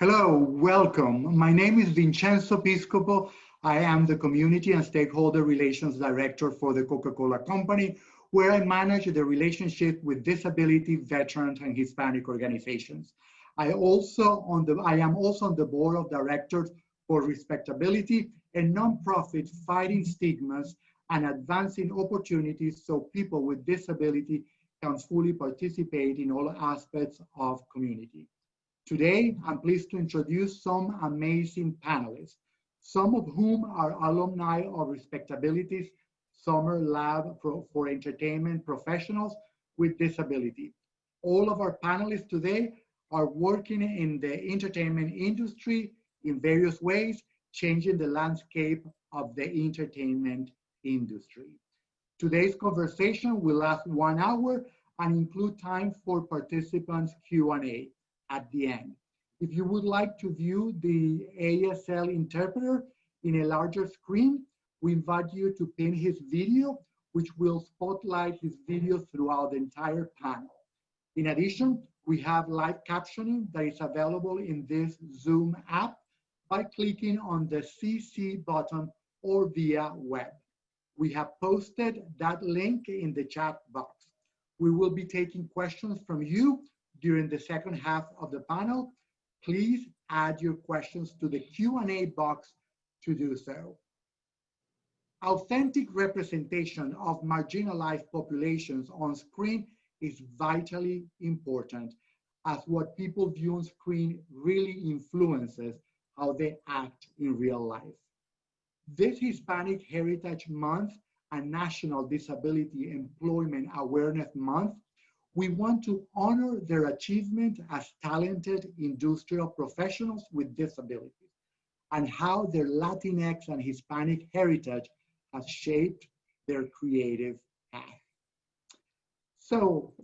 Hello, welcome. My name is Vincenzo Piscopo. I am the Community and Stakeholder Relations Director for the Coca-Cola Company, where I manage the relationship with disability, veterans, and Hispanic organizations. I am also on the board of directors for Respectability, a nonprofit fighting stigmas and advancing opportunities so people with disability can fully participate in all aspects of community. Today, I'm pleased to introduce some amazing panelists, some of whom are alumni of Respectability's Summer Lab for Entertainment Professionals with Disability. All of our panelists today are working in the entertainment industry in various ways, changing the landscape of the entertainment industry. Today's conversation will last 1 hour and include time for participants' Q&A. At the end. If you would like to view the ASL interpreter in a larger screen, we invite you to pin his video, which will spotlight his video throughout the entire panel. In addition, we have live captioning that is available in this Zoom app by clicking on the CC button or via web. We have posted that link in the chat box. We will be taking questions from you during the second half of the panel. Please add your questions to the Q&A box to do so. Authentic representation of marginalized populations on screen is vitally important, as what people view on screen really influences how they act in real life. This Hispanic Heritage Month and National Disability Employment Awareness Month, we want to honor their achievement as talented industrial professionals with disabilities and how their Latinx and Hispanic heritage has shaped their creative path. So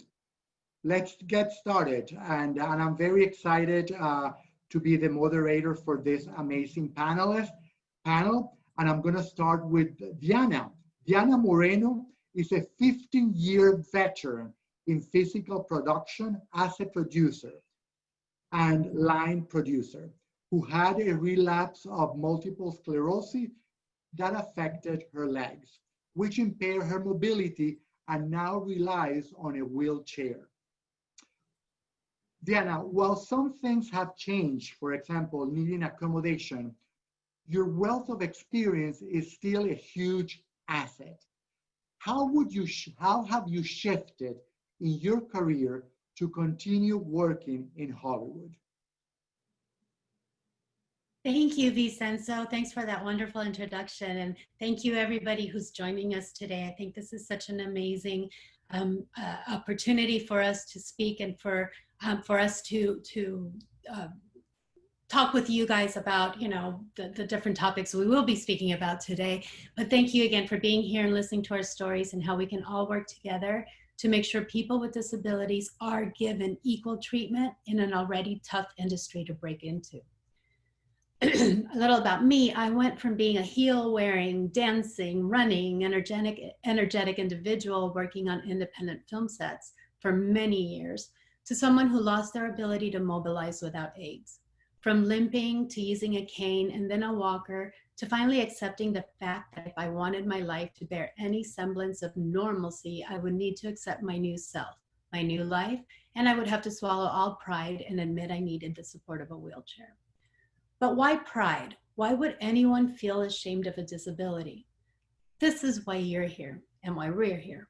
let's get started. And I'm very excited to be the moderator for this amazing panel. And I'm gonna start with Diana. Diana Moreno is a 15-year veteran in physical production as a producer and line producer who had a relapse of multiple sclerosis that affected her legs, which impaired her mobility and now relies on a wheelchair. Diana, while some things have changed, for example, needing accommodation, your wealth of experience is still a huge asset. How have you shifted in your career to continue working in Hollywood? Thank you, Vincenzo. Thanks for that wonderful introduction. And thank you everybody who's joining us today. I think this is such an amazing opportunity for us to speak and for us to talk with you guys about, the different topics we will be speaking about today. But thank you again for being here and listening to our stories and how we can all work together to make sure people with disabilities are given equal treatment in an already tough industry to break into. A little about me, I went from being a heel-wearing, dancing, running, energetic individual working on independent film sets for many years to someone who lost their ability to mobilize without aids. From limping to using a cane and then a walker to finally accepting the fact that if I wanted my life to bear any semblance of normalcy, I would need to accept my new self, my new life, and I would have to swallow all pride and admit I needed the support of a wheelchair. But why pride? Why would anyone feel ashamed of a disability? This is why you're here and why we're here.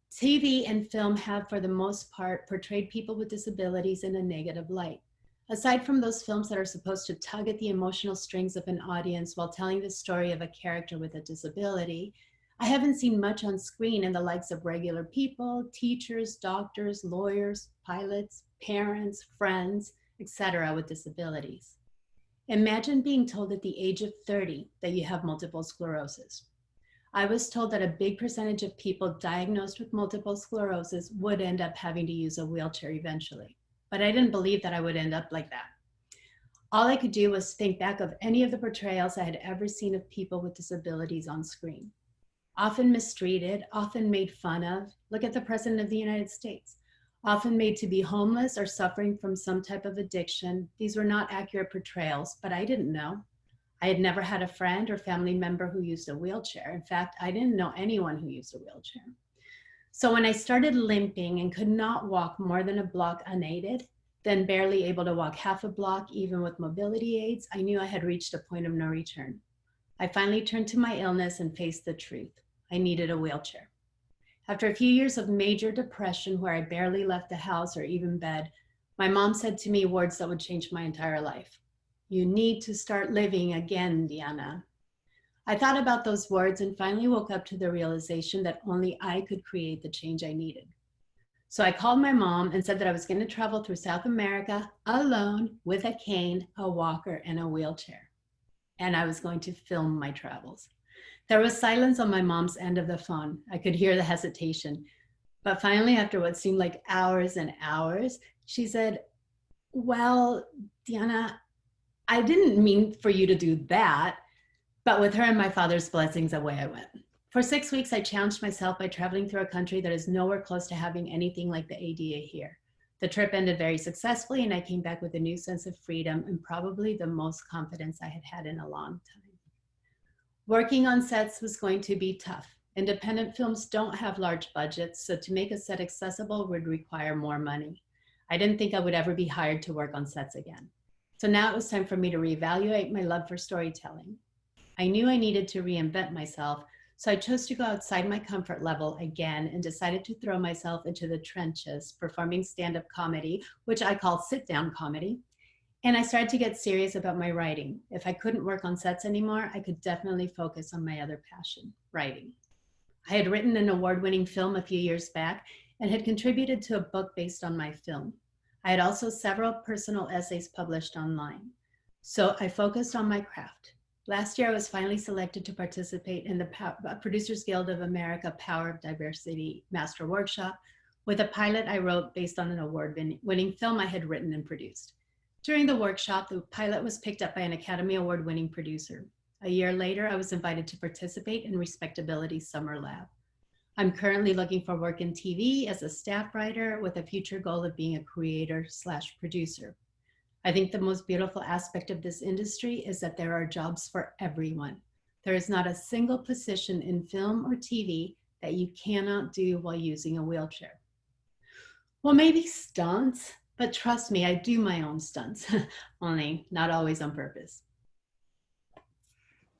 TV and film have, for the most part, portrayed people with disabilities in a negative light. Aside from those films that are supposed to tug at the emotional strings of an audience while telling the story of a character with a disability, I haven't seen much on screen in the likes of regular people, teachers, doctors, lawyers, pilots, parents, friends, etc. with disabilities. Imagine being told at the age of 30 that you have multiple sclerosis. I was told that a big percentage of people diagnosed with multiple sclerosis would end up having to use a wheelchair eventually. But I didn't believe that I would end up like that. All I could do was think back of any of the portrayals I had ever seen of people with disabilities on screen. Often mistreated, often made fun of. Look at the President of the United States. Often made to be homeless or suffering from some type of addiction, these were not accurate portrayals, but I didn't know. I had never had a friend or family member who used a wheelchair. In fact, I didn't know anyone who used a wheelchair. So when I started limping and could not walk more than a block unaided, then barely able to walk half a block even with mobility aids, I knew I had reached a point of no return. I finally turned to my illness and faced the truth. I needed a wheelchair. After a few years of major depression where I barely left the house or even bed, my mom said to me words that would change my entire life. "You need to start living again, Diana." I thought about those words and finally woke up to the realization that only I could create the change I needed. So I called my mom and said that I was going to travel through South America alone with a cane, a walker, and a wheelchair. And I was going to film my travels. There was silence on my mom's end of the phone. I could hear the hesitation. But finally, after what seemed like hours and hours, she said, "Well, Diana, I didn't mean for you to do that." But with her and my father's blessings, away I went. For 6 weeks, I challenged myself by traveling through a country that is nowhere close to having anything like the ADA here. The trip ended very successfully, and I came back with a new sense of freedom and probably the most confidence I had had in a long time. Working on sets was going to be tough. Independent films don't have large budgets, so to make a set accessible would require more money. I didn't think I would ever be hired to work on sets again. So now it was time for me to reevaluate my love for storytelling. I knew I needed to reinvent myself, so I chose to go outside my comfort level again and decided to throw myself into the trenches, performing stand-up comedy, which I call sit-down comedy. And I started to get serious about my writing. If I couldn't work on sets anymore, I could definitely focus on my other passion, writing. I had written an award-winning film a few years back and had contributed to a book based on my film. I had also several personal essays published online. So I focused on my craft. Last year, I was finally selected to participate in the Producers Guild of America Power of Diversity Master Workshop with a pilot I wrote based on an award-winning film I had written and produced. During the workshop, the pilot was picked up by an Academy Award-winning producer. A year later, I was invited to participate in Respectability's Summer Lab. I'm currently looking for work in TV as a staff writer with a future goal of being a creator/producer. I think the most beautiful aspect of this industry is that there are jobs for everyone. There is not a single position in film or TV that you cannot do while using a wheelchair. Well, maybe stunts, but trust me, I do my own stunts, only not always on purpose.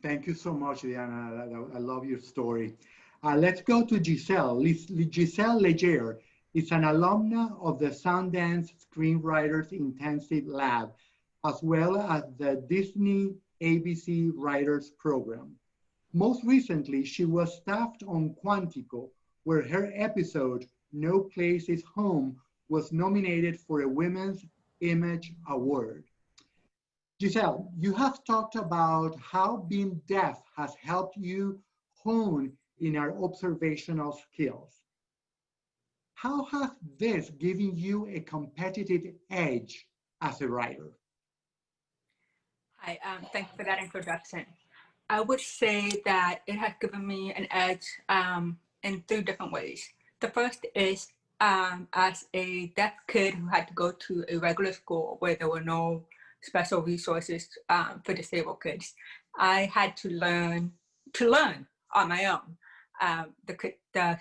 Thank you so much, Diana. I love your story. Let's go to Gisselle. Gisselle Legere is an alumna of the Sundance Screenwriters Intensive Lab, as well as the Disney ABC Writers Program. Most recently, she was staffed on Quantico, where her episode, No Place is Home, was nominated for a Women's Image Award. Gisselle, you have talked about how being deaf has helped you hone in our observational skills. How has this given you a competitive edge as a writer? Hi, thank you for that introduction. I would say that it has given me an edge in 3 different ways. The first is as a deaf kid who had to go to a regular school where there were no special resources for disabled kids, I had to learn on my own. The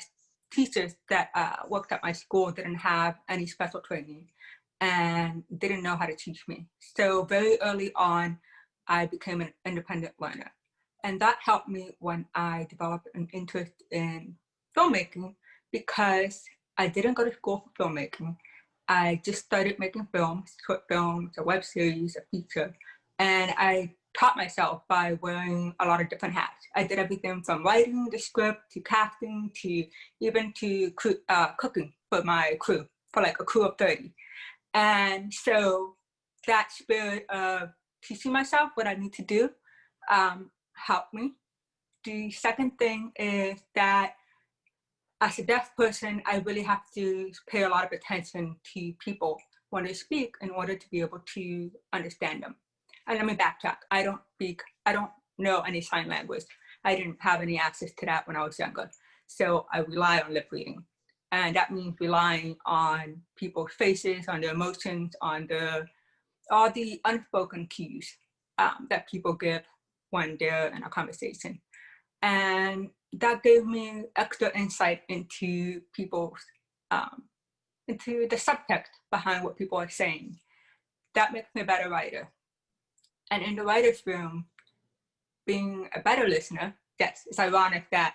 teachers that worked at my school didn't have any special training and didn't know how to teach me. So very early on, I became an independent learner. And that helped me when I developed an interest in filmmaking, because I didn't go to school for filmmaking. I just started making films, short films, a web series, a feature, and I taught myself by wearing a lot of different hats. I did everything from writing the script to casting to even to cooking for my crew, for like a crew of 30. And so that spirit of teaching myself what I need to do helped me. The second thing is that as a deaf person, I really have to pay a lot of attention to people when they speak in order to be able to understand them. And let me backtrack. I don't know any sign language. I didn't have any access to that when I was younger. So I rely on lip reading. And that means relying on people's faces, on their emotions, on all the unspoken cues that people give when they're in a conversation. And that gave me extra insight into people's, into the subtext behind what people are saying. That makes me a better writer. And in the writer's room, being a better listener, yes, it's ironic that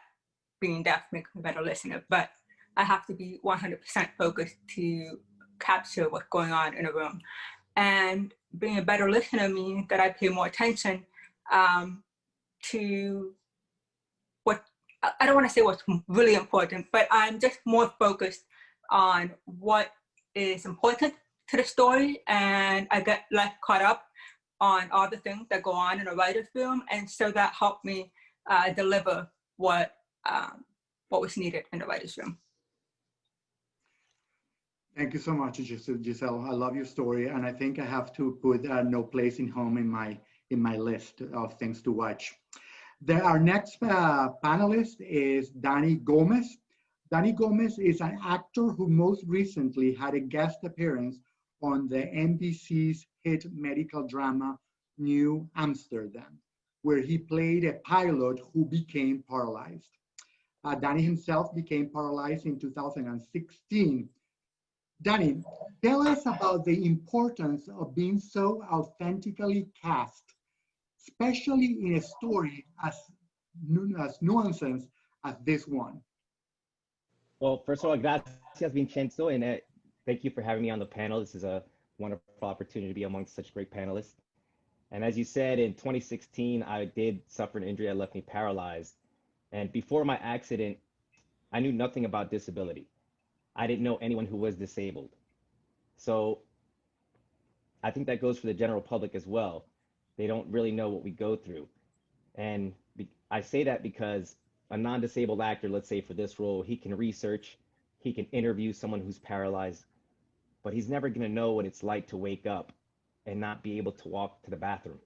being deaf makes me a better listener, but I have to be 100% focused to capture what's going on in a room. And being a better listener means that I pay more attention to what, I don't want to say what's really important, but I'm just more focused on what is important to the story, and I get less caught up on all the things that go on in a writer's room, and so that helped me deliver what was needed in the writer's room. Thank you so much, Gisselle. I love your story, and I think I have to put No Place in Home in my list of things to watch. Our next panelist is Dani Gomez. Dani Gomez is an actor who most recently had a guest appearance on the NBC's hit medical drama New Amsterdam, where he played a pilot who became paralyzed. Dani himself became paralyzed in 2016. Dani, tell us about the importance of being so authentically cast, especially in a story as nuanced as this one. Well, first of all, gracias, Vincenzo, and thank you for having me on the panel. This is a wonderful opportunity to be amongst such great panelists. And as you said, in 2016, I did suffer an injury that left me paralyzed. And before my accident, I knew nothing about disability. I didn't know anyone who was disabled. So I think that goes for the general public as well. They don't really know what we go through. And I say that because a non-disabled actor, let's say for this role, he can research, he can interview someone who's paralyzed, but he's never going to know what it's like to wake up and not be able to walk to the bathroom.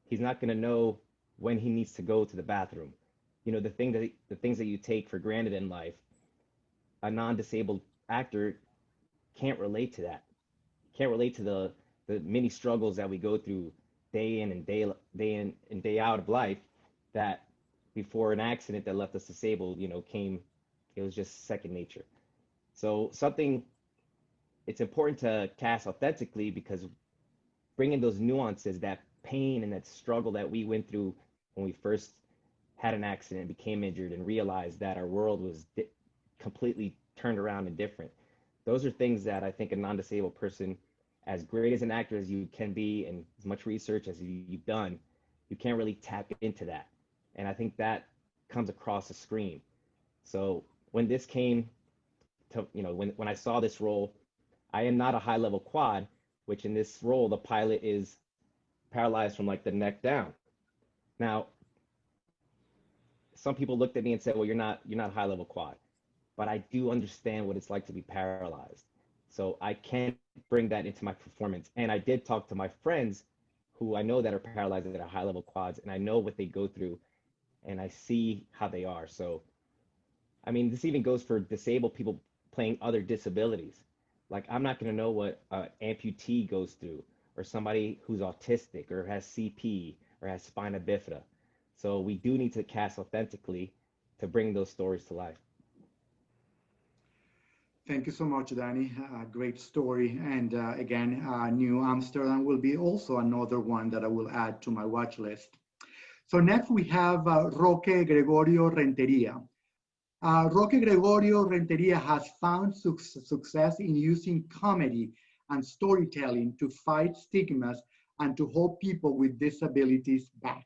He's not going to know when he needs to go to the bathroom. You know, the things that you take for granted in life, a non-disabled actor can't relate to that. Can't relate to the many struggles that we go through day in and day out of life, that before an accident that left us disabled, you know, it was just second nature. So it's important to cast authentically, because bringing those nuances, that pain and that struggle that we went through when we first had an accident, became injured, and realized that our world was completely turned around and different. Those are things that I think a non-disabled person, as great as an actor as you can be and as much research as you've done, you can't really tap into that. And I think that comes across the screen. So when this came to, you know, when I saw this role, I am not a high-level quad, which in this role, the pilot is paralyzed from like the neck down. Now, some people looked at me and said, well, you're not high-level quad, but I do understand what it's like to be paralyzed. So I can bring that into my performance. And I did talk to my friends who I know that are paralyzed that are high-level quads, and I know what they go through, and I see how they are. So, I mean, this even goes for disabled people playing other disabilities. Like, I'm not gonna know what an amputee goes through, or somebody who's autistic, or has CP, or has spina bifida. So we do need to cast authentically to bring those stories to life. Thank you so much, Dani. Great story. And again, New Amsterdam will be also another one that I will add to my watch list. So next we have Roque Renteria. Roque Renteria has found success in using comedy and storytelling to fight stigmas and to hold people with disabilities back.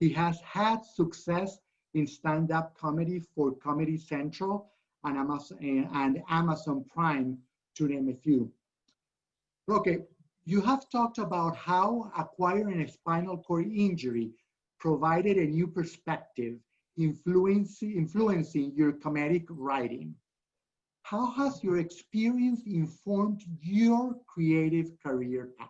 He has had success in stand-up comedy for Comedy Central and Amazon Prime, to name a few. Roque, you have talked about how acquiring a spinal cord injury provided a new perspective, influencing your comedic writing. How has your experience informed your creative career path?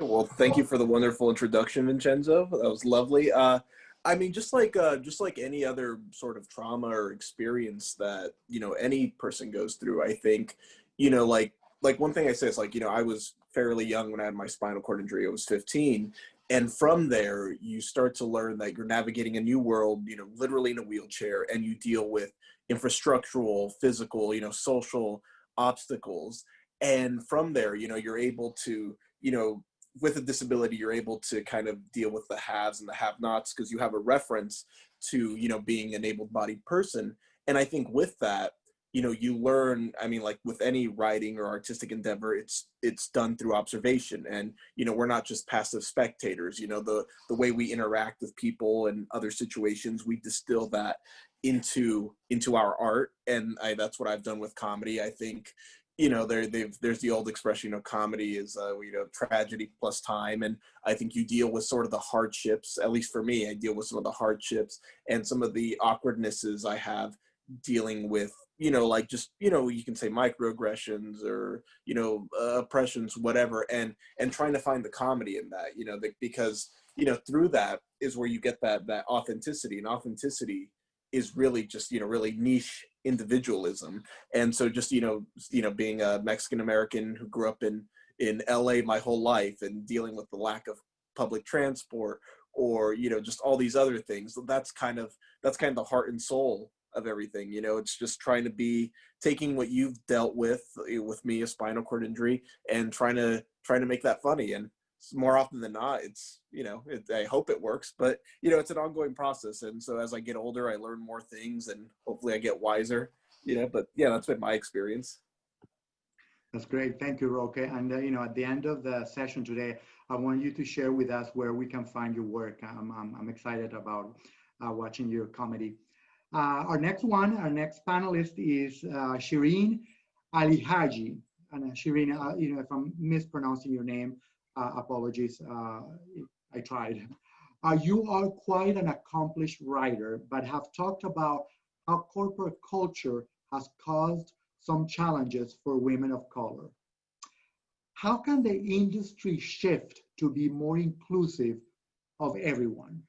Well, thank you for the wonderful introduction, Vincenzo. That was lovely. I mean, just like any other sort of trauma or experience that, you know, any person goes through, I think, you know, like one thing I say is like, you know, I was fairly young when I had my spinal cord injury. I was 15. And from there, you start to learn that you're navigating a new world, you know, literally in a wheelchair, and you deal with infrastructural, physical, you know, social obstacles. And from there, you know, you're able to, you know, with a disability, you're able to kind of deal with the haves and the have-nots because you have a reference to, you know, being an able-bodied person. And I think with that, you know, you learn, I mean, like with any writing or artistic endeavor, it's done through observation. And, you know, we're not just passive spectators. You know, the way we interact with people and other situations, we distill that into our art. And that's what I've done with comedy. I think, you know, there's the old expression, you know, comedy is, you know, tragedy plus time. And I think you deal with sort of the hardships, at least for me, I deal with some of the hardships and some of the awkwardnesses I have dealing with, you know, like just, you know, you can say microaggressions or, you know, oppressions, whatever, and trying to find the comedy in that, you know, because, you know, through that is where you get that authenticity, and authenticity is really just, you know, really niche individualism. And so just, you know, being a Mexican American who grew up in LA my whole life and dealing with the lack of public transport, or, you know, just all these other things, that's kind of the heart and soul of everything. You know, it's just trying to be taking what you've dealt with me, a spinal cord injury, and trying to make that funny. And more often than not, it's, you know, I hope it works, but, you know, it's an ongoing process. And so as I get older, I learn more things, and hopefully I get wiser, you know, but yeah, that's been my experience. That's great. Thank you, Roque. And, you know, at the end of the session today, I want you to share with us where we can find your work. I'm excited about watching your comedy. Our next panelist is Shireen Alihaji. And Shireen, you know, if I'm mispronouncing your name, apologies, I tried. You are quite an accomplished writer, but have talked about how corporate culture has caused some challenges for women of color. How can the industry shift to be more inclusive of everyone?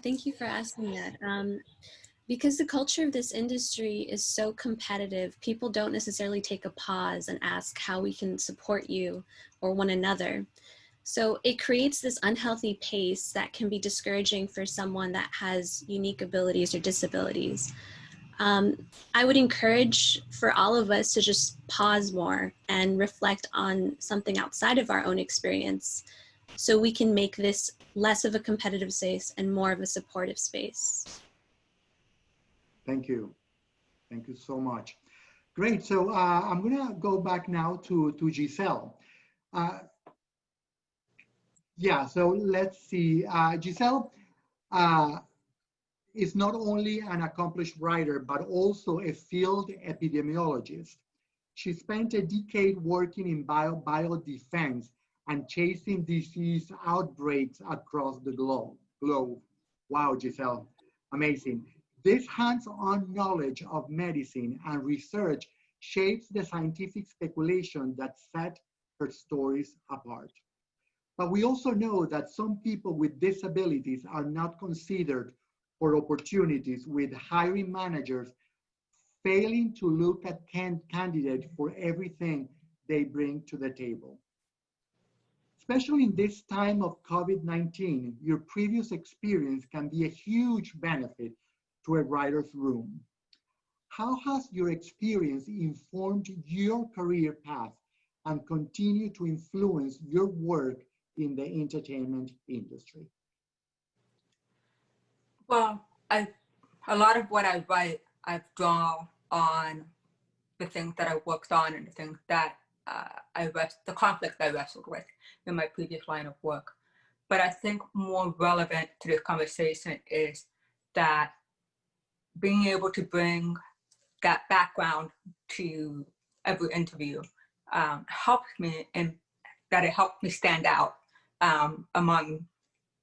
Thank you for asking that. Because the culture of this industry is so competitive, people don't necessarily take a pause and ask how we can support you or one another. So it creates this unhealthy pace that can be discouraging for someone that has unique abilities or disabilities. I would encourage for all of us to just pause more and reflect on something outside of our own experience, so we can make this less of a competitive space and more of a supportive space. Thank you. Thank you so much. Great. So I'm going to go back now to Gisselle. Yeah, so let's see. Gisselle is not only an accomplished writer, but also a field epidemiologist. She spent a decade working in biodefense and chasing disease outbreaks across the globe. Wow, Gisselle, amazing. This hands-on knowledge of medicine and research shapes the scientific speculation that set her stories apart. But we also know that some people with disabilities are not considered for opportunities, with hiring managers failing to look at candidates for everything they bring to the table. Especially in this time of COVID-19, your previous experience can be a huge benefit to a writer's room. How has your experience informed your career path and continue to influence your work in the entertainment industry? Well, a lot of what I write, I've drawn on the things that I worked on and the things that the conflicts I wrestled with in my previous line of work. But I think more relevant to this conversation is that being able to bring that background to every interview helped me, and that it helped me stand out among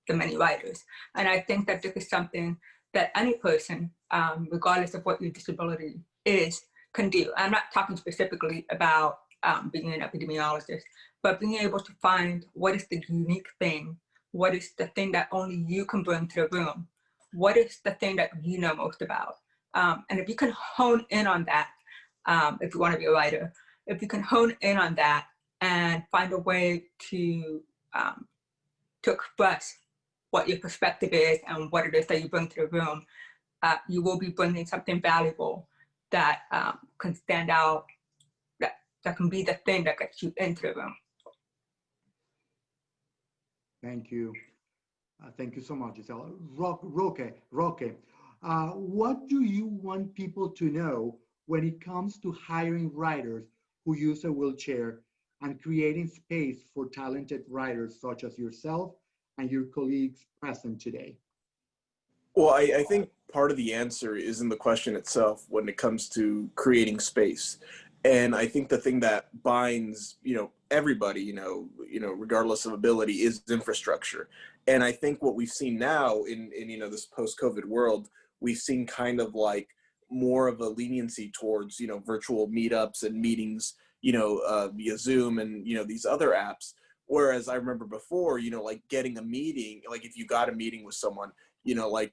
the many writers. And I think that this is something that any person, regardless of what your disability is, can do. I'm not talking specifically about being an epidemiologist, but being able to find what is the unique thing What is the thing that only you can bring to the room? What is the thing that you know most about? And if you can hone in on that, if you want to be a writer, if you can hone in on that and find a way to express what your perspective is and what it is that you bring to the room, you will be bringing something valuable that can stand out, that can be the thing that gets you into the room. Thank you. Thank you so much, Gisselle. Roque, what do you want people to know when it comes to hiring writers who use a wheelchair and creating space for talented writers such as yourself and your colleagues present today? Well, I think part of the answer is in the question itself when it comes to creating space. And I think the thing that binds, everybody, regardless of ability, is infrastructure. And I think what we've seen now in this post-COVID world, we've seen kind of like more of a leniency towards, virtual meetups and meetings, via Zoom and, these other apps. Whereas I remember before, like getting a meeting, like if you got a meeting with someone, a lot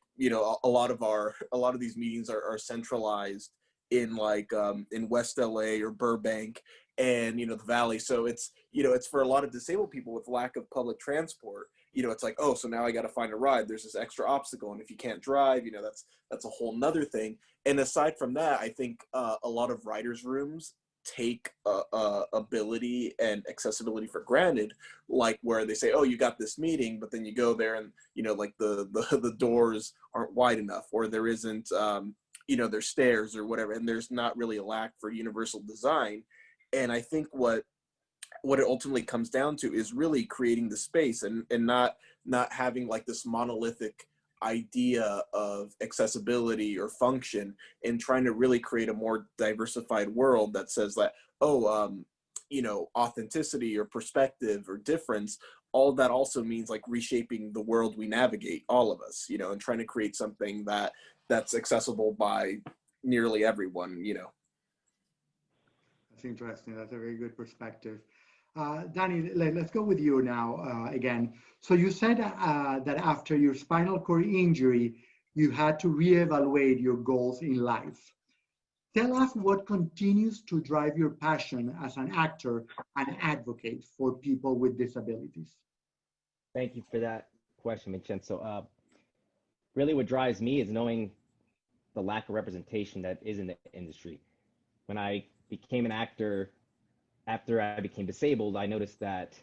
of these meetings are centralized in in West LA or Burbank and, the Valley. So it's for a lot of disabled people with lack of public transport, it's like, oh, so now I got to find a ride. There's this extra obstacle. And if you can't drive, that's a whole nother thing. And aside from that, I think a lot of writers' rooms take ability and accessibility for granted, like where they say, oh, you got this meeting, but then you go there and like the doors aren't wide enough, or there isn't there's stairs or whatever, and there's not really a lack for universal design. And I think what it ultimately comes down to is really creating the space and not having like this monolithic idea of accessibility or function, and trying to really create a more diversified world that says that, authenticity or perspective or difference, all that also means like reshaping the world we navigate, all of us, and trying to create something that's accessible by nearly everyone, That's interesting. That's a very good perspective. Danny, let's go with you now again. So you said that after your spinal cord injury, you had to reevaluate your goals in life. Tell us what continues to drive your passion as an actor and advocate for people with disabilities. Thank you for that question, Vincenzo. Really what drives me is knowing the lack of representation that is in the industry. When I became an actor, after I became disabled, I noticed that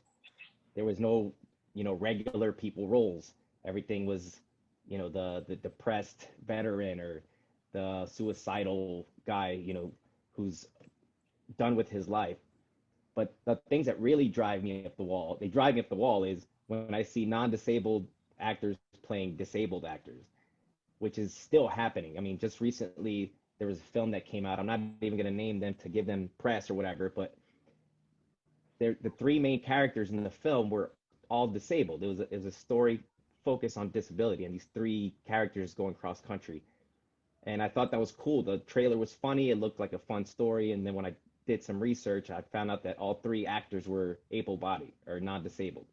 there was no, regular people roles. Everything was, the depressed veteran or the suicidal guy, who's done with his life. But the things that really drive me up the wall, is when I see non-disabled actors playing disabled actors, which is still happening. I mean, just recently there was a film that came out. I'm not even going to name them to give them press or whatever, but the three main characters in the film were all disabled. It was a story focused on disability and these three characters going cross country. And I thought that was cool. The trailer was funny. It looked like a fun story. And then when I did some research, I found out that all three actors were able-bodied or non-disabled.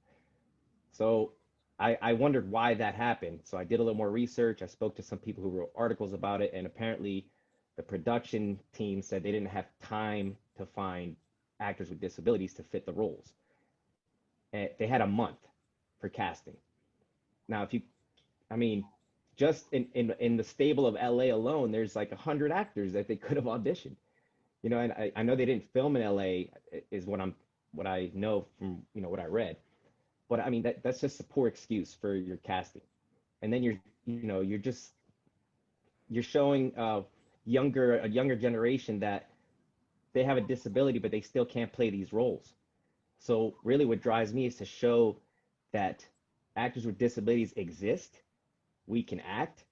So I wondered why that happened. So I did a little more research. I spoke to some people who wrote articles about it. And apparently the production team said they didn't have time to find actors with disabilities to fit the roles. And they had a month for casting. Now, just in the stable of LA alone, there's like 100 actors that they could have auditioned. And I know they didn't film in LA is what I know from, what I read. But I mean, that's just a poor excuse for your casting. And then you're showing a younger generation that they have a disability, but they still can't play these roles. So really what drives me is to show that actors with disabilities exist, we can act,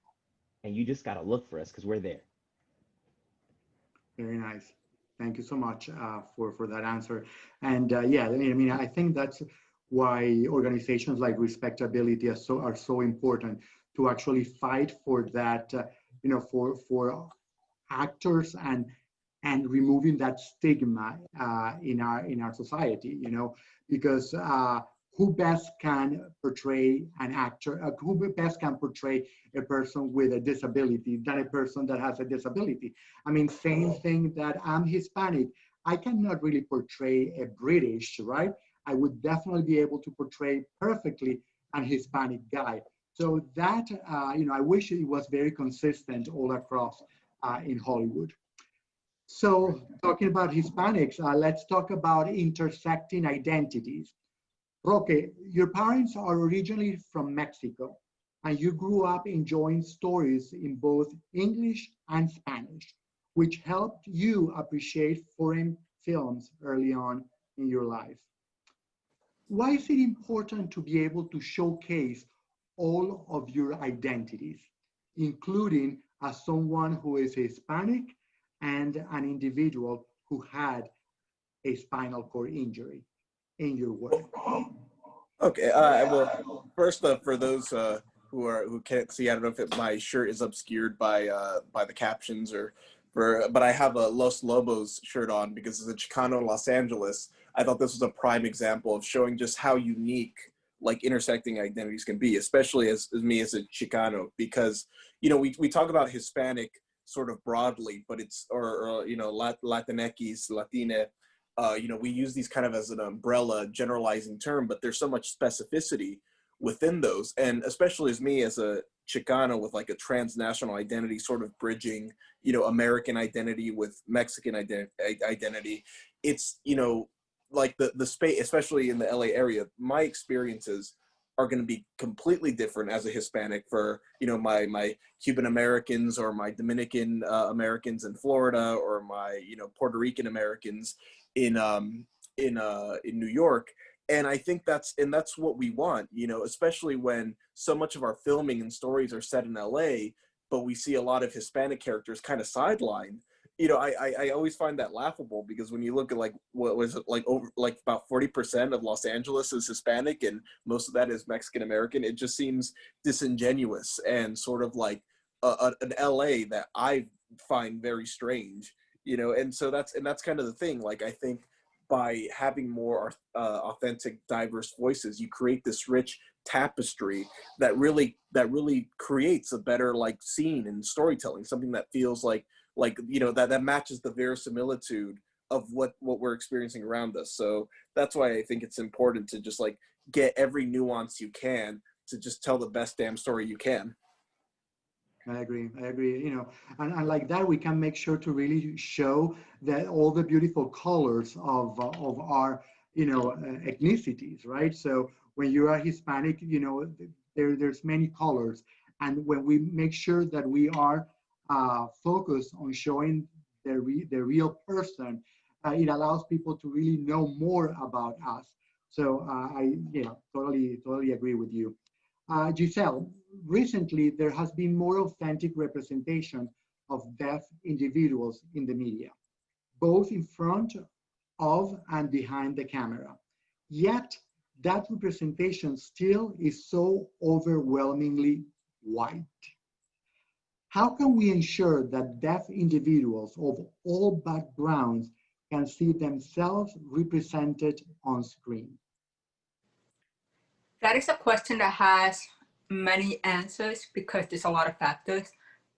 and you just got to look for us because we're there. Very nice. Thank you so much for that answer. And I think that's why organizations like Respectability are so important, to actually fight for that, for actors and removing that stigma in our society, because who best can portray an actor, who best can portray a person with a disability than a person that has a disability. I mean, same thing that I'm Hispanic. I cannot really portray a British, right? I would definitely be able to portray perfectly an Hispanic guy. So that, I wish it was very consistent all across in Hollywood. So talking about Hispanics, let's talk about intersecting identities. Roque, your parents are originally from Mexico, and you grew up enjoying stories in both English and Spanish, which helped you appreciate foreign films early on in your life. Why is it important to be able to showcase all of your identities, including as someone who is Hispanic and an individual who had a spinal cord injury in your work? Okay, well, first up, for those who can't see, I don't know if my shirt is obscured by the captions but I have a Los Lobos shirt on because as a Chicano in Los Angeles, I thought this was a prime example of showing just how unique like intersecting identities can be, especially as me as a Chicano, because we talk about Hispanic sort of broadly, but it's or Latinx, Latina. We use these kind of as an umbrella generalizing term, but there's so much specificity within those. And especially as me as a Chicano with like a transnational identity, sort of bridging, American identity with Mexican identity, it's, like the space, especially in the LA area, my experiences are going to be completely different as a Hispanic for, my Cuban Americans or my Dominican Americans in Florida, or my, Puerto Rican Americans in New York. And I think that's what we want, especially when so much of our filming and stories are set in LA, but we see a lot of Hispanic characters kind of sidelined. I always find that laughable, because when you look at like, what was it, like over like about 40% of Los Angeles is Hispanic and most of that is Mexican American, it just seems disingenuous and sort of like an LA that I find very strange, and so that's kind of the thing. Like, I think by having more authentic, diverse voices, you create this rich tapestry that really creates a better like scene and storytelling, something that feels like that matches the verisimilitude of what we're experiencing around us. So that's why I think it's important to just like get every nuance you can to just tell the best damn story you can. I agree. And like that, we can make sure to really show that all the beautiful colors of our, ethnicities, right? So when you are Hispanic, there's many colors. And when we make sure that we are focused on showing the real person, it allows people to really know more about us. So I totally agree with you. Gisselle, recently there has been more authentic representation of deaf individuals in the media, both in front of and behind the camera. Yet that representation still is so overwhelmingly white. How can we ensure that deaf individuals of all backgrounds can see themselves represented on screen? That is a question that has many answers because there's a lot of factors.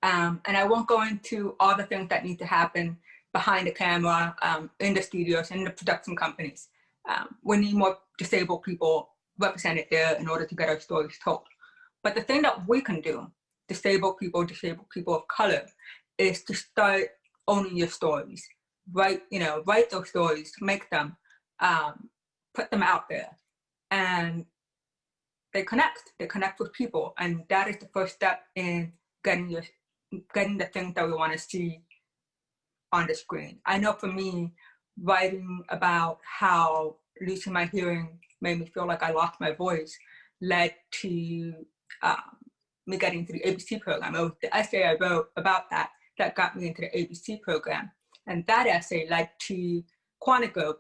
And I won't go into all the things that need to happen behind the camera, in the studios, in the production companies. We need more disabled people represented there in order to get our stories told. But the thing that we can do, disabled people of color, is to start owning your stories. Write those stories, make them, put them out there. And they connect with people. And that is the first step in getting the things that we want to see on the screen. I know for me, writing about how losing my hearing made me feel like I lost my voice led to me getting into the ABC program. It was the essay I wrote about that got me into the ABC program. And that essay led to Quantico,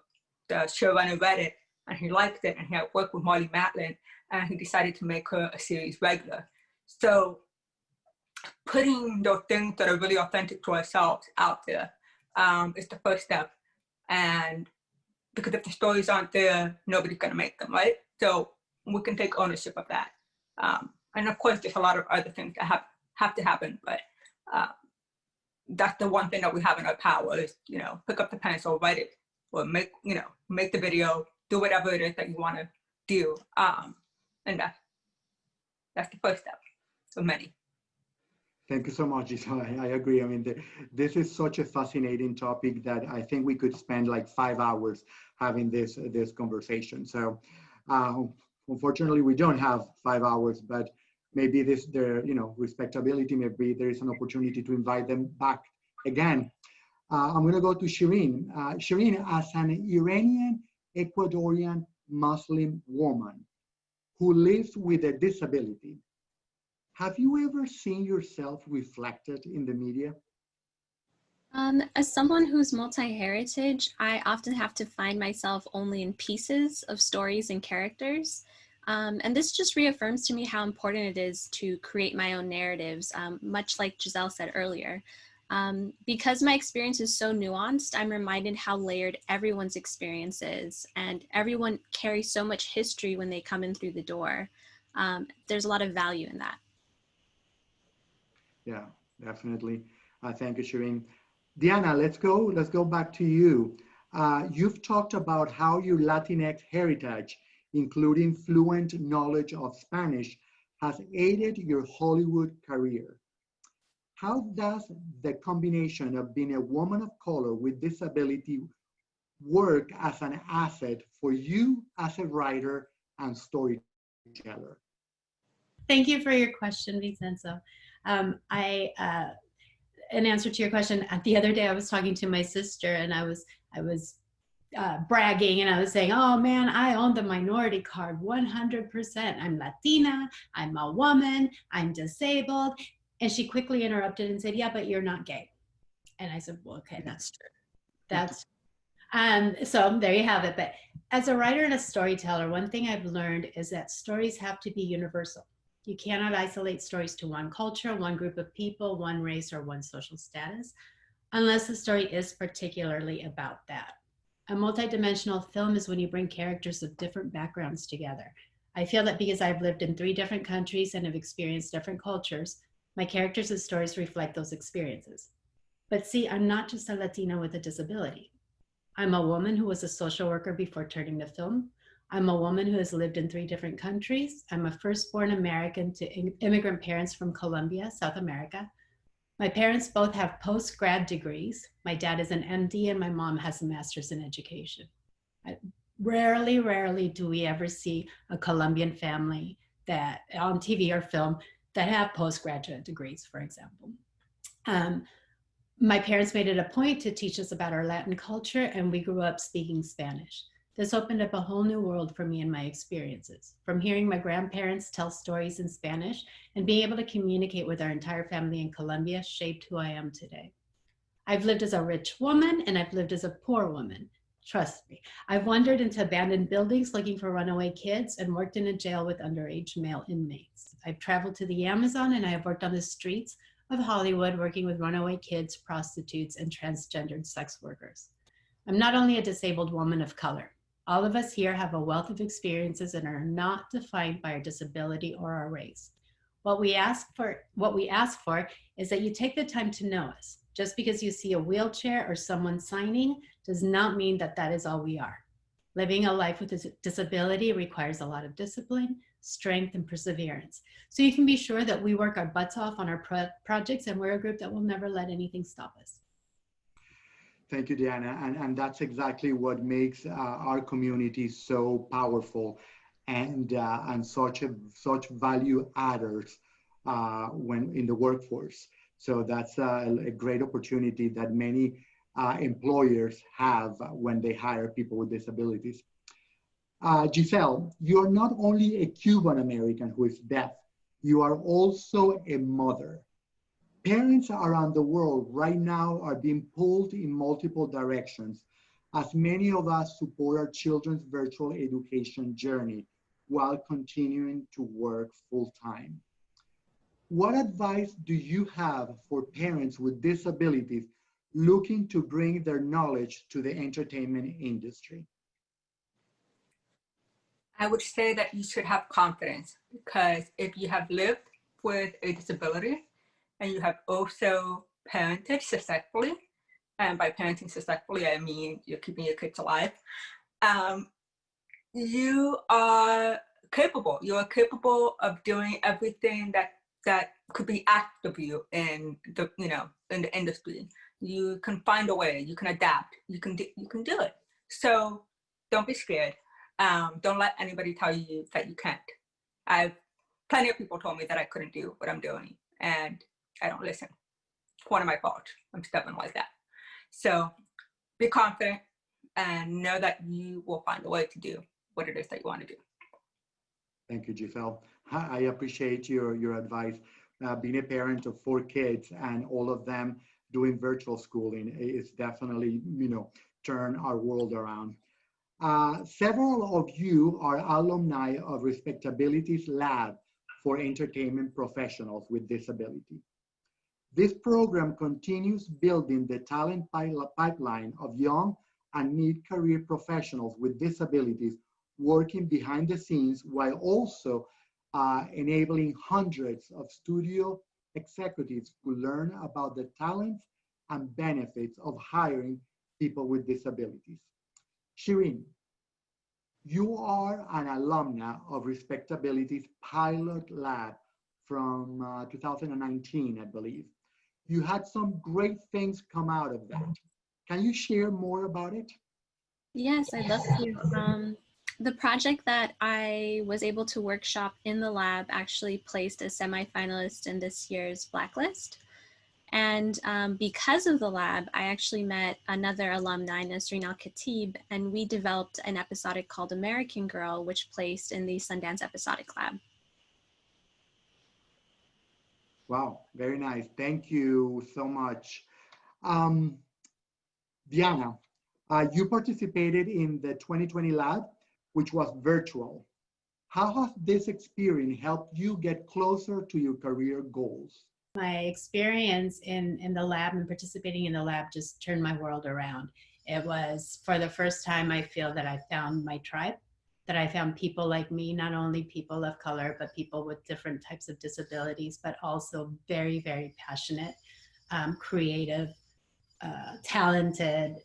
the showrunner, read it, and he liked it, and he had worked with Marty Matlin, and he decided to make her a series regular. So putting those things that are really authentic to ourselves out there is the first step. And because if the stories aren't there, nobody's gonna make them, right? so we can take ownership of that. And of course, there's a lot of other things that have to happen, but that's the one thing that we have in our power is, pick up the pencil, write it, or make the video, do whatever it is that you want to do. And that's the first step of many. Thank you so much, Gisselle. I agree. I mean, this is such a fascinating topic that I think we could spend like 5 hours having this conversation. So unfortunately, we don't have 5 hours, but maybe respectability, maybe there is an opportunity to invite them back again. I'm going to go to Shireen. Shireen, as an Iranian Ecuadorian Muslim woman who lives with a disability, have you ever seen yourself reflected in the media? As someone who's multi-heritage, I often have to find myself only in pieces of stories and characters. And this just reaffirms to me how important it is to create my own narratives, much like Gisselle said earlier. Because my experience is so nuanced, I'm reminded how layered everyone's experience is, and everyone carries so much history when they come in through the door. There's a lot of value in that. Yeah, definitely. Thank you, Shireen. Diana, let's go back to you. You've talked about how your Latinx heritage, including fluent knowledge of Spanish, has aided your Hollywood career. How does the combination of being a woman of color with disability work as an asset for you as a writer and storyteller? Thank you for your question, Vincenzo. In answer to your question, the other day I was talking to my sister and I was bragging and I was saying, oh man, I own the minority card 100%. I'm Latina, I'm a woman, I'm disabled. And she quickly interrupted and said, yeah, but you're not gay. And I said, well, okay, that's true. So there you have it. But as a writer and a storyteller, one thing I've learned is that stories have to be universal. You cannot isolate stories to one culture, one group of people, one race, or one social status, unless the story is particularly about that. A multidimensional film is when you bring characters of different backgrounds together. I feel that because I've lived in 3 different countries and have experienced different cultures, my characters and stories reflect those experiences. But see, I'm not just a Latina with a disability. I'm a woman who was a social worker before turning to film. I'm a woman who has lived in 3 different countries. I'm a firstborn American to immigrant parents from Colombia, South America. My parents both have post-grad degrees. My dad is an MD and my mom has a master's in education. Rarely do we ever see a Colombian family that on TV or film that have postgraduate degrees, for example. My parents made it a point to teach us about our Latin culture, and we grew up speaking Spanish. This opened up a whole new world for me and my experiences. From hearing my grandparents tell stories in Spanish and being able to communicate with our entire family in Colombia shaped who I am today. I've lived as a rich woman and I've lived as a poor woman. Trust me. I've wandered into abandoned buildings looking for runaway kids and worked in a jail with underage male inmates. I've traveled to the Amazon and I have worked on the streets of Hollywood working with runaway kids, prostitutes, and transgendered sex workers. I'm not only a disabled woman of color. All of us here have a wealth of experiences and are not defined by our disability or our race. What we ask for is that you take the time to know us. Just because you see a wheelchair or someone signing does not mean that that is all we are. Living a life with a disability requires a lot of discipline, strength, and perseverance. So you can be sure that we work our butts off on our projects, and we're a group that will never let anything stop us. Thank you, Diana. And that's exactly what makes our community so powerful and such value adders when in the workforce. So that's a great opportunity that many employers have when they hire people with disabilities. Gisselle, you're not only a Cuban American who is deaf, you are also a mother. Parents around the world right now are being pulled in multiple directions as many of us support our children's virtual education journey while continuing to work full-time. What advice do you have for parents with disabilities looking to bring their knowledge to the entertainment industry? I would say that you should have confidence, because if you have lived with a disability and you have also parented successfully, and by parenting successfully, I mean you're keeping your kids alive, you are capable. You are capable of doing everything that could be asked of you in the in the industry. You can find a way. You can adapt. You can do it. So don't be scared. Don't let anybody tell you that you can't. Plenty of people told me that I couldn't do what I'm doing, and I don't listen. It's one of my fault. I'm stubborn like that. So be confident and know that you will find a way to do what it is that you want to do. Thank you, Gisselle. I appreciate your advice. Being a parent of 4 kids and all of them doing virtual schooling is definitely, turn our world around. Several of you are alumni of Respectability's Lab for Entertainment Professionals with Disability. This program continues building the talent pipeline of young and mid-career professionals with disabilities working behind the scenes, while also enabling hundreds of studio executives to learn about the talents and benefits of hiring people with disabilities. Shireen, you are an alumna of Respectability's pilot lab from 2019, I believe. You had some great things come out of that. Can you share more about it? Yes, I'd love to. The project that I was able to workshop in the lab actually placed a semi-finalist in this year's Blacklist. And because of the lab, I actually met another alumni, Nasreen Al-Khatib, and we developed an episodic called American Girl, which placed in the Sundance Episodic Lab. Wow, very nice. Thank you so much. Diana, you participated in the 2020 lab, which was virtual. How has this experience helped you get closer to your career goals? My experience in the lab and participating in the lab just turned my world around. It was, for the first time, I feel that I found my tribe, that I found people like me, not only people of color, but people with different types of disabilities, but also very, very passionate, creative, talented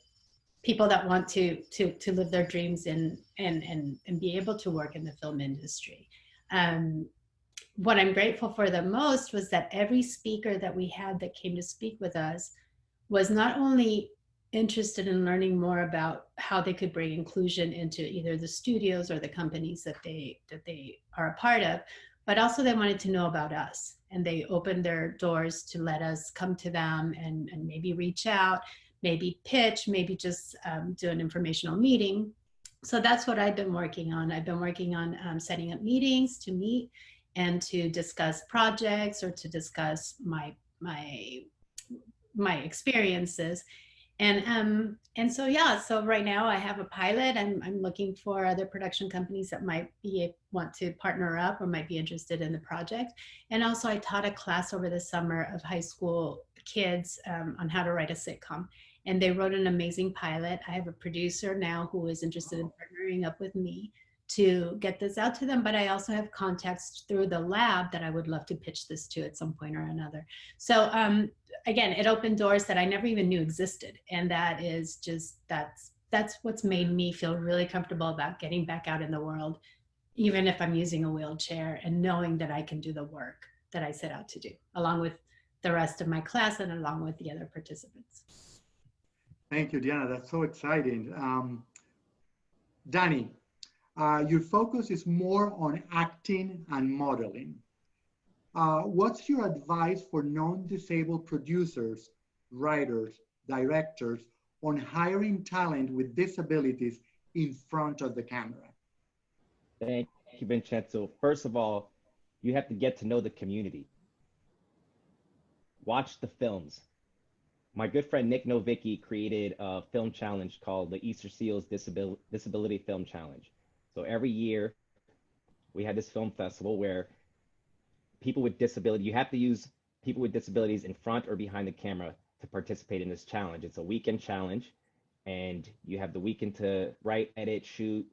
people that want to live their dreams and be able to work in the film industry. What I'm grateful for the most was that every speaker that we had that came to speak with us was not only interested in learning more about how they could bring inclusion into either the studios or the companies that they are a part of, but also they wanted to know about us, and they opened their doors to let us come to them and maybe reach out, maybe pitch, maybe just do an informational meeting. So that's what I've been working on. I've been working on setting up meetings to meet and to discuss projects or to discuss my experiences. And so, yeah, so right now I have a pilot. I'm looking for other production companies that might want to partner up or might be interested in the project. And also I taught a class over the summer of high school kids on how to write a sitcom. And they wrote an amazing pilot. I have a producer now who is interested in partnering up with me to get this out to them, but I also have contacts through the lab that I would love to pitch this to at some point or another. So again, it opened doors that I never even knew existed. And that is just, that's what's made me feel really comfortable about getting back out in the world, even if I'm using a wheelchair, and knowing that I can do the work that I set out to do, along with the rest of my class and along with the other participants. Thank you, Diana. That's so exciting. Danny, your focus is more on acting and modeling. What's your advice for non-disabled producers, writers, directors on hiring talent with disabilities in front of the camera? Thank you, Vincenzo. First of all, you have to get to know the community. Watch the films. My good friend Nick Novicki created a film challenge called the Easter Seals Disability Film Challenge. So every year we had this film festival where people with disability, you have to use people with disabilities in front or behind the camera to participate in this challenge. It's a weekend challenge, and you have the weekend to write, edit, shoot,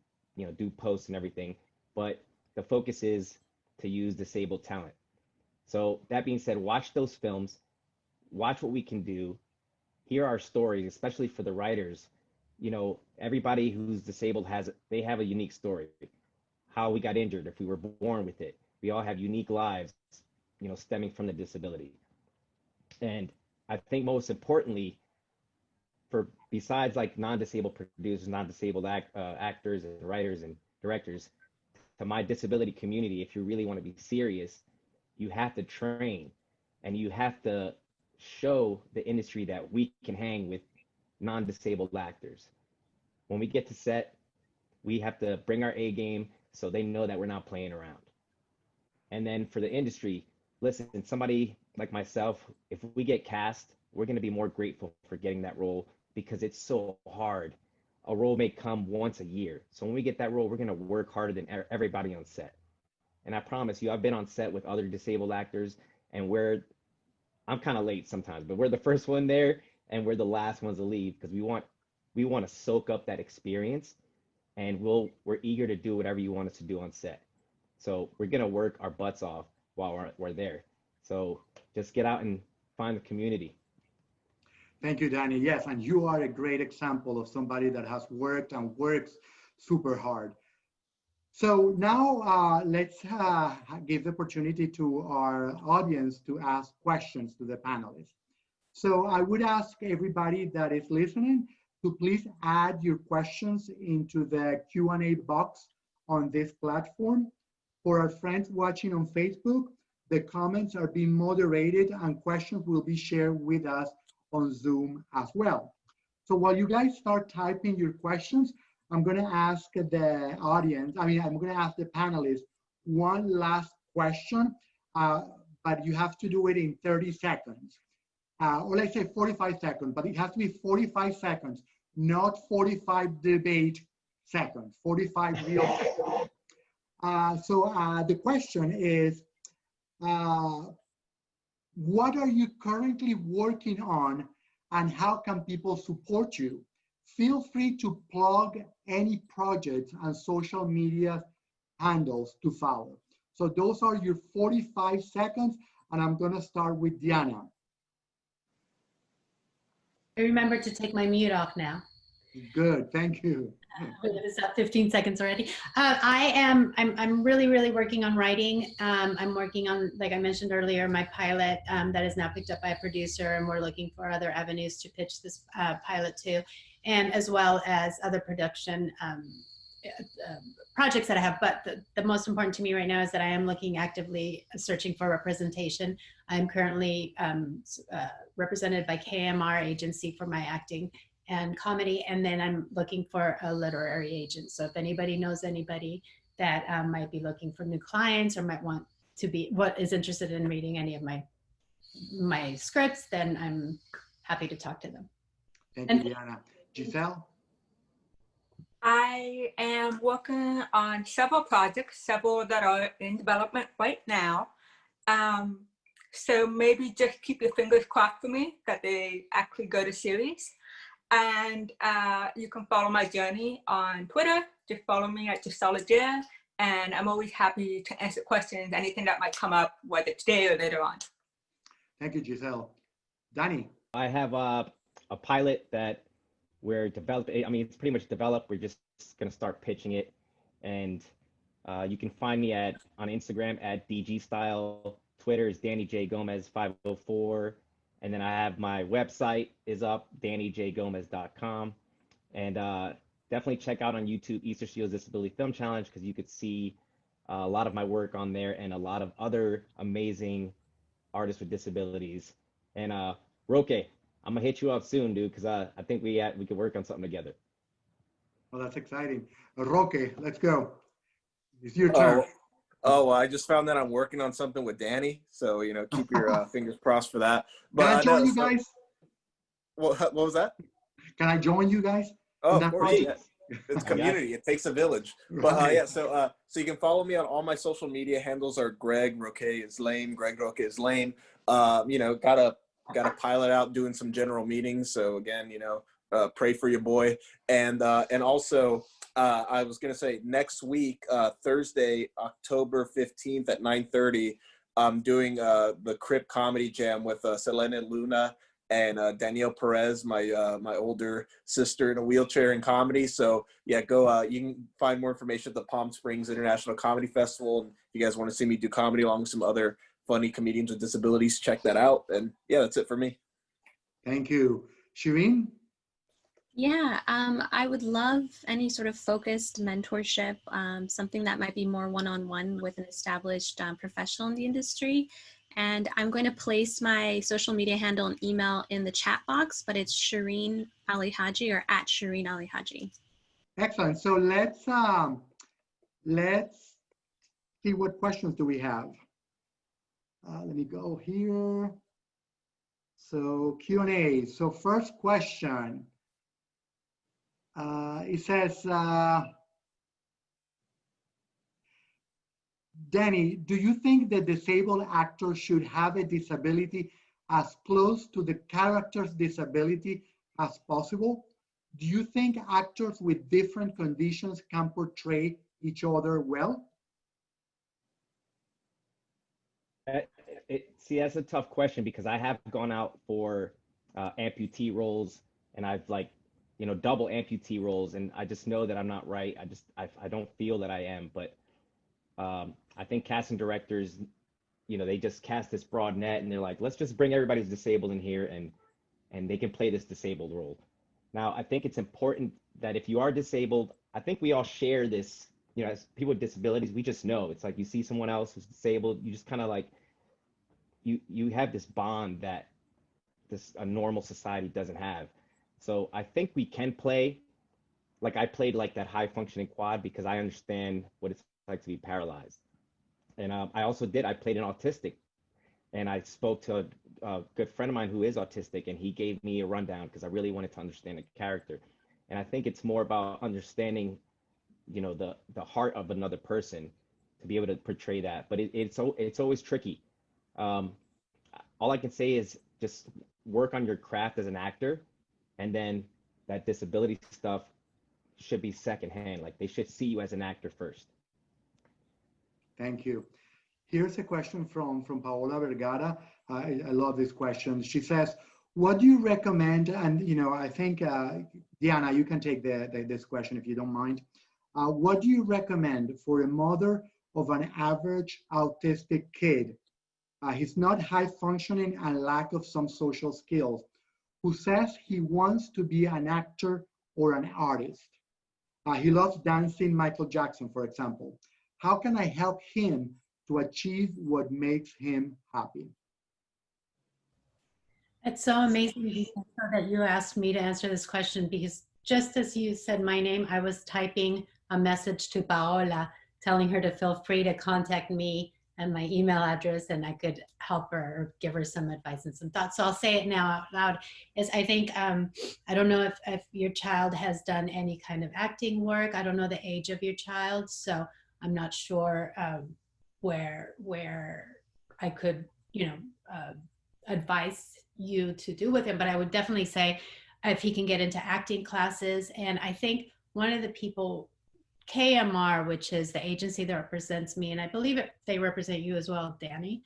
do posts and everything. but the focus is to use disabled talent. So that being said, watch those films, watch what we can do, hear our stories, especially for the writers. You know, everybody who's disabled they have a unique story. How we got injured, if we were born with it. We all have unique lives, you know, stemming from the disability. And I think most importantly, for besides like non-disabled producers, non-disabled actors and writers and directors, to my disability community, if you really want to be serious, you have to train and you have to show the industry that we can hang with non-disabled actors. When we get to set, we have to bring our A game so they know that we're not playing around. And then for the industry, listen, somebody like myself, if we get cast, we're going to be more grateful for getting that role because it's so hard. A role may come once a year. So when we get that role, we're going to work harder than everybody on set. And I promise you, I've been on set with other disabled actors, and I'm kind of late sometimes, but we're the first one there and we're the last ones to leave because we want to soak up that experience, and we're eager to do whatever you want us to do on set. So we're going to work our butts off while we're there. So just get out and find the community. Thank you, Danny. Yes, and you are a great example of somebody that has worked and works super hard. So now let's give the opportunity to our audience to ask questions to the panelists. So I would ask everybody that is listening to please add your questions into the Q&A box on this platform. For our friends watching on Facebook, the comments are being moderated and questions will be shared with us on Zoom as well. So while you guys start typing your questions, I'm going to ask the audience, I'm going to ask the panelists one last question, but you have to do it in 30 seconds. Or let's say 45 seconds, but it has to be 45 seconds, not 45 debate seconds, 45 real seconds. So the question is, what are you currently working on and how can people support you? Feel free to plug any projects and social media handles to follow. So those are your 45 seconds, and I'm gonna start with Diana. Remember to take my mute off now. Good, thank you. It's up 15 seconds already. I'm really working on writing. I'm working on, like I mentioned earlier, my pilot that is now picked up by a producer, and we're looking for other avenues to pitch this pilot to, and as well as other production projects that I have. But the most important to me right now is that I am looking actively searching for representation. I'm currently represented by KMR agency for my acting and comedy, and then I'm looking for a literary agent. So if anybody knows anybody that might be looking for new clients or might want to be, is interested in reading any of my scripts, then I'm happy to talk to them. Thank you, Diana. Gisselle? I am working on several projects, several that are in development right now. So maybe just keep your fingers crossed for me that they actually go to series. And you can follow my journey on Twitter. Just follow me at Gisselle Legere, and I'm always happy to answer questions, anything that might come up, whether today or later on. Thank you, Gisselle. Danny? I have a pilot that we're developing. I mean, it's pretty much developed. We're just going to start pitching it. And you can find me on Instagram at DG Style. Twitter is Danny J. Gomez 504. And then I have my website is up, DannyJGomez.com. And definitely check out on YouTube Easter Seals Disability Film Challenge, because you could see a lot of my work on there and a lot of other amazing artists with disabilities. And Roque, I'm gonna hit you up soon, dude, because I think we could work on something together. Well, that's exciting. Roque, let's go. It's your turn. Oh, I just found that I'm working on something with Danny, so keep your fingers crossed for that. But Can I join you guys? What was that? Can I join you guys? Oh, of course, yes. It's community. It takes a village. But yeah, so you can follow me on all my social media handles are Greg Roque is lame. Greg Roque is lame. Got a pilot out doing some general meetings. So again, pray for your boy. And also I was gonna say next week, Thursday, October 15th at 9:30, I'm doing the Crip Comedy Jam with Selena Luna and Danielle Perez, my older sister in a wheelchair in comedy. So yeah, go. You can find more information at the Palm Springs International Comedy Festival. And if you guys want to see me do comedy along with some other funny comedians with disabilities, check that out. And yeah, that's it for me. Thank you. Shireen? Yeah, I would love any sort of focused mentorship, something that might be more one-on-one with an established professional in the industry. And I'm going to place my social media handle and email in the chat box, but it's Shireen Alihaji or at Shireen Alihaji. Excellent. So let's see what questions do we have. Let me go here. So Q&A. So first question. It says, Danny, do you think the disabled actor should have a disability as close to the character's disability as possible? Do you think actors with different conditions can portray each other well? See, that's a tough question because I have gone out for amputee roles, and I've double amputee roles, and I just know that I'm not right. I don't feel that I am, but I think casting directors, they just cast this broad net and they're like, let's just bring everybody who's disabled in here and they can play this disabled role. Now, I think it's important that if you are disabled, I think we all share this, as people with disabilities, we just know. It's like you see someone else who's disabled, you just kind of like, you have this bond that a normal society doesn't have. So I think we can play, like I played like that high functioning quad because I understand what it's like to be paralyzed. And I played an autistic, and I spoke to a good friend of mine who is autistic, and he gave me a rundown because I really wanted to understand the character. And I think it's more about understanding, the heart of another person to be able to portray that. But it's always tricky. All I can say is just work on your craft as an actor, and then that disability stuff should be secondhand. Like they should see you as an actor first. Thank you. Here's a question from Paola Vergara. I love this question. She says, what do you recommend? And, I think, Diana, you can take this question if you don't mind. What do you recommend for a mother of an average autistic kid? He's not high functioning and lack of some social skills, who says he wants to be an actor or an artist. He loves dancing Michael Jackson, for example. How can I help him to achieve what makes him happy? It's so amazing that you asked me to answer this question, because just as you said my name, I was typing a message to Paola telling her to feel free to contact me and my email address, and I could help her or give her some advice and some thoughts. So I'll say it now out loud. Is I think, I don't know if your child has done any kind of acting work. I don't know the age of your child, so I'm not sure where I could, advise you to do with him. But I would definitely say if he can get into acting classes. And I think one of the people, KMR, which is the agency that represents me, and I believe they represent you as well, Danny.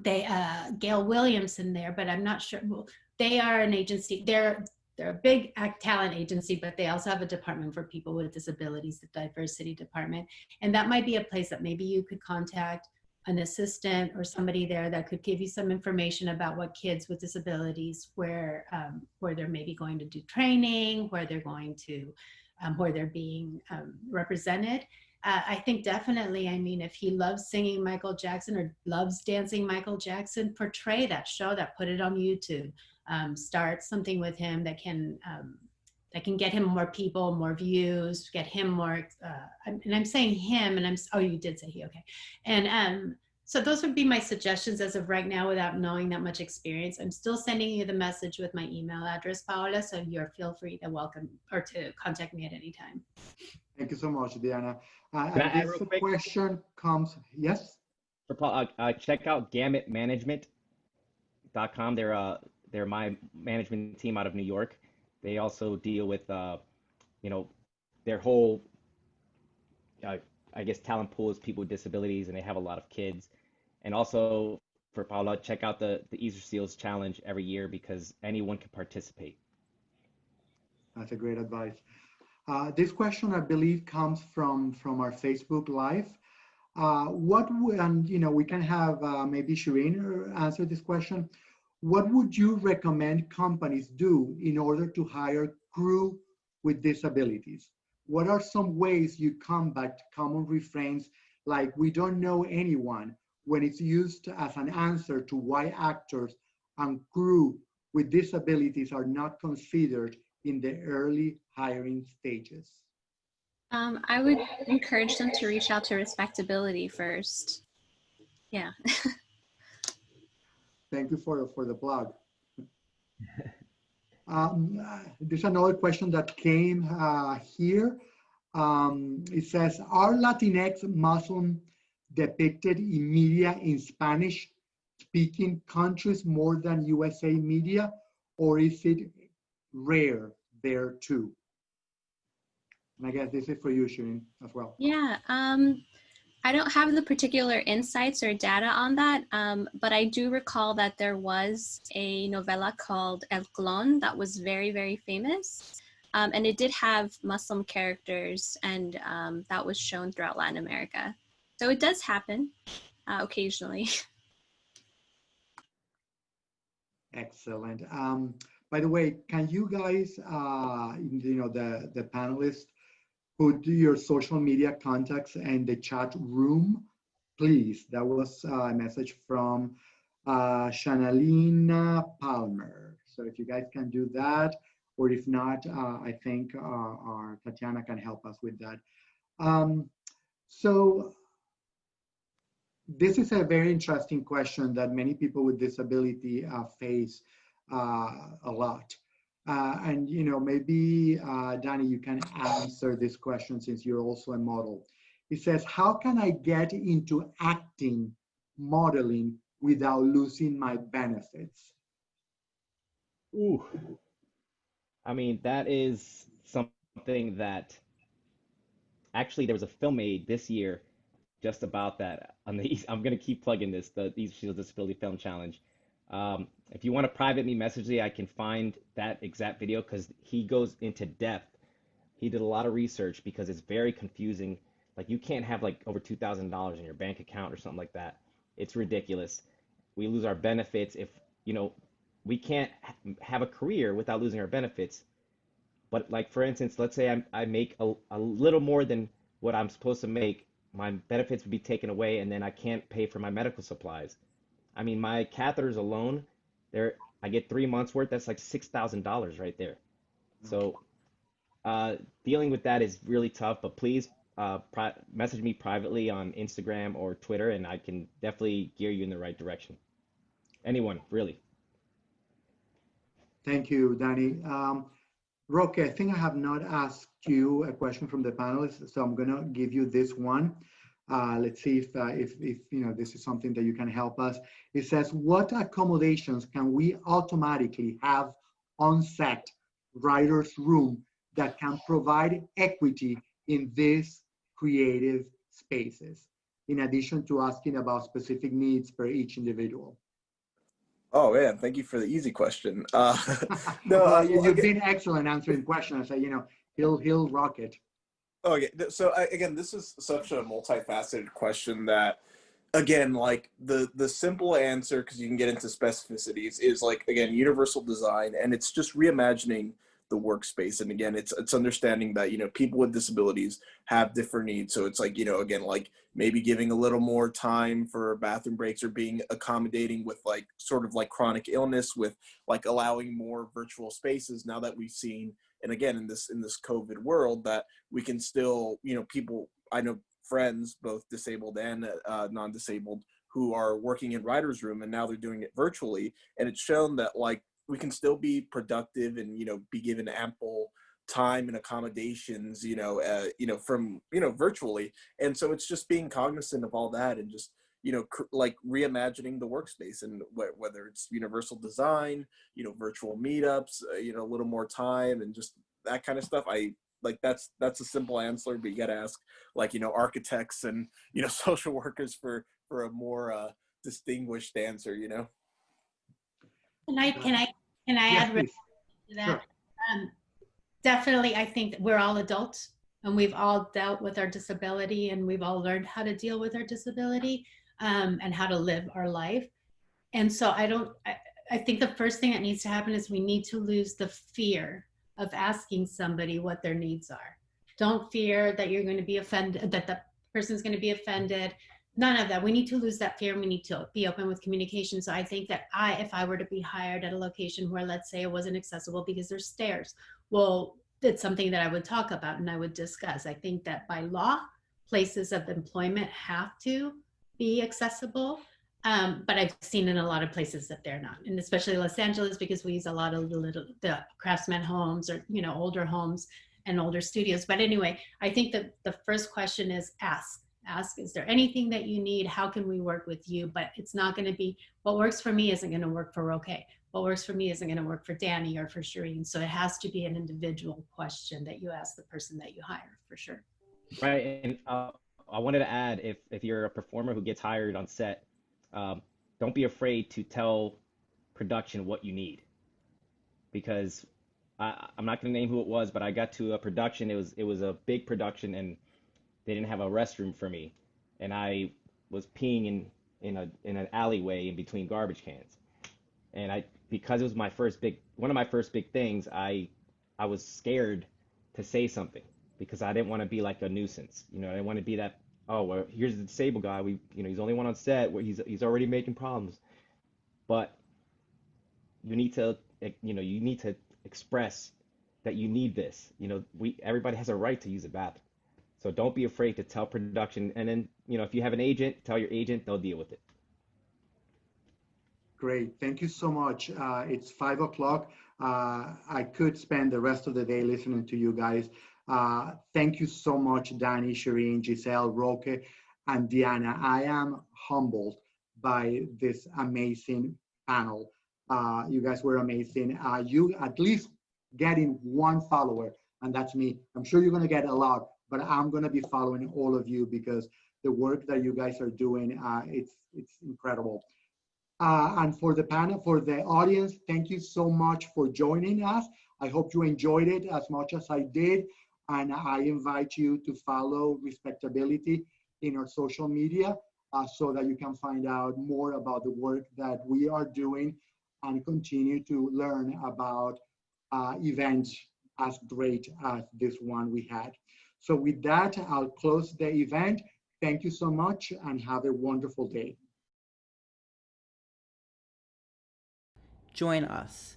Gail Williamson there, but I'm not sure. Well, they are an agency. They're a big talent agency, but they also have a department for people with disabilities, the diversity department. And that might be a place that maybe you could contact an assistant or somebody there that could give you some information about what kids with disabilities, where they're maybe going to do training, where they're going to, where they're being represented. I think definitely, if he loves singing Michael Jackson or loves dancing Michael Jackson, portray that, show that, put it on YouTube. Start something with him that can get him more people, more views, get him more, and I'm saying him, and oh, you did say he, okay. And so those would be my suggestions as of right now without knowing that much experience. I'm still sending you the message with my email address, Paola, so feel free to welcome or to contact me at any time. Thank you so much, Diana. This question comes, yes? For Paul, check out gamutmanagement.com. They're my management team out of New York. They also deal with, their whole, I guess, talent pool is people with disabilities, and they have a lot of kids. And also for Paula, check out the Easter Seals Challenge every year because anyone can participate. That's a great advice. This question, I believe, comes from our Facebook Live. And we can have maybe Shireen answer this question. What would you recommend companies do in order to hire crew with disabilities? What are some ways you combat common refrains like "we don't know anyone" when it's used as an answer to why actors and crew with disabilities are not considered in the early hiring stages? I would encourage them to reach out to Respectability first. Yeah. Thank you for the plug. There's another question that came here. It says, are Latinx Muslim depicted in media in Spanish speaking countries more than USA media, or is it rare there too? And I guess this is for you, Shireen, as well. Yeah, I don't have the particular insights or data on that, but I do recall that there was a novela called El Clon that was very, very famous. And it did have Muslim characters, and that was shown throughout Latin America. So it does happen occasionally. Excellent. By the way, can you guys, the panelists, put your social media contacts in the chat room, please? That was a message from Shanalina Palmer. So if you guys can do that, or if not, I think our Tatiana can help us with that. So this is a very interesting question that many people with disability face a lot. And maybe Danny, you can answer this question since you're also a model. It says, how can I get into acting, modeling without losing my benefits? Ooh. I mean, that is something that actually there was a film made this year just about that. I'm going to keep plugging this, the East Shields Disability Film Challenge. If you want to private me message me, I can find that exact video because he goes into depth. He did a lot of research because it's very confusing. Like you can't have like over $2,000 in your bank account or something like that. It's ridiculous. We lose our benefits if, we can't have a career without losing our benefits. But like, for instance, let's say I make a little more than what I'm supposed to make. My benefits would be taken away and then I can't pay for my medical supplies. I mean, my catheters alone, I get 3 months worth. That's like $6,000 right there. So dealing with that is really tough, but please message me privately on Instagram or Twitter, and I can definitely gear you in the right direction. Anyone, really. Thank you, Danny. Roque, I think I have not asked you a question from the panelists, so I'm going to give you this one. Let's see if this is something that you can help us. It says, what accommodations can we automatically have on set writer's room that can provide equity in these creative spaces, in addition to asking about specific needs for each individual? Oh man, thank you for the easy question. You've been excellent answering questions. So, he'll rock it. Okay, so again, this is such a multifaceted question that, again, like the simple answer, because you can get into specificities, is like, again, universal design, and it's just reimagining the workspace. And again, it's understanding that, people with disabilities have different needs. So it's like, again, like maybe giving a little more time for bathroom breaks, or being accommodating with like sort of like chronic illness, with like allowing more virtual spaces now that we've seen. And again, in this COVID world, that we can still, people, I know friends, both disabled and non-disabled, who are working in writer's room, and now they're doing it virtually. And it's shown that like we can still be productive and, be given ample time and accommodations, from, virtually. And so it's just being cognizant of all that, and just, like reimagining the workspace, and whether it's universal design, virtual meetups, a little more time, and just that kind of stuff. like that's a simple answer, but you got to ask like, you know, architects and, you know, social workers for a more distinguished answer, you know. Can I Yes, add please. to that? Sure. Definitely, I think that we're all adults and we've all dealt with our disability and we've all learned how to deal with our disability and how to live our life. And so I think the first thing that needs to happen is we need to lose the fear of asking somebody what their needs are. Don't fear that you're going to be offended, that the person's going to be offended. None of that. We need to lose that fear. We need to be open with communication. So I think that if I were to be hired at a location where, let's say, it wasn't accessible because there's stairs, well, it's something that I would talk about and I would discuss. I think that by law, places of employment have to be accessible. But I've seen in a lot of places that they're not, and especially Los Angeles, because we use a lot of the craftsman homes or, you know, older homes and older studios. But anyway, I think that the first question is ask, is there anything that you need? How can we work with you? But it's not going to be what works for me isn't going to work for Roque. What works for me isn't going to work for Danny or for Shireen. So it has to be an individual question that you ask the person that you hire, for sure. Right, and I wanted to add, if you're a performer who gets hired on set, don't be afraid to tell production what you need, because I'm not going to name who it was, but I got to a production. It was a big production, and they didn't have a restroom for me, and I was peeing in an alleyway in between garbage cans, and because it was one of my first big things, I was scared to say something because I didn't want to be like a nuisance. You know, I didn't want to be that, oh, well, here's the disabled guy. He's only one on set where he's already making problems. But you need to express that you need this. You know, everybody has a right to use a bathroom. So don't be afraid to tell production. And then, you know, if you have an agent, tell your agent, they'll deal with it. Great. Thank you so much. It's 5 o'clock. I could spend the rest of the day listening to you guys. Thank you so much, Danny, Shireen, Gisselle, Roque, and Diana. I am humbled by this amazing panel. You guys were amazing. You at least getting one follower, and that's me. I'm sure you're going to get a lot, but I'm going to be following all of you because the work that you guys are doing, it's incredible. And for the panel, for the audience, thank you so much for joining us. I hope you enjoyed it as much as I did. And I invite you to follow Respectability in our social media so that you can find out more about the work that we are doing and continue to learn about events as great as this one we had. So with that, I'll close the event. Thank you so much and have a wonderful day. Join us.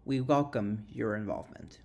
We welcome your involvement.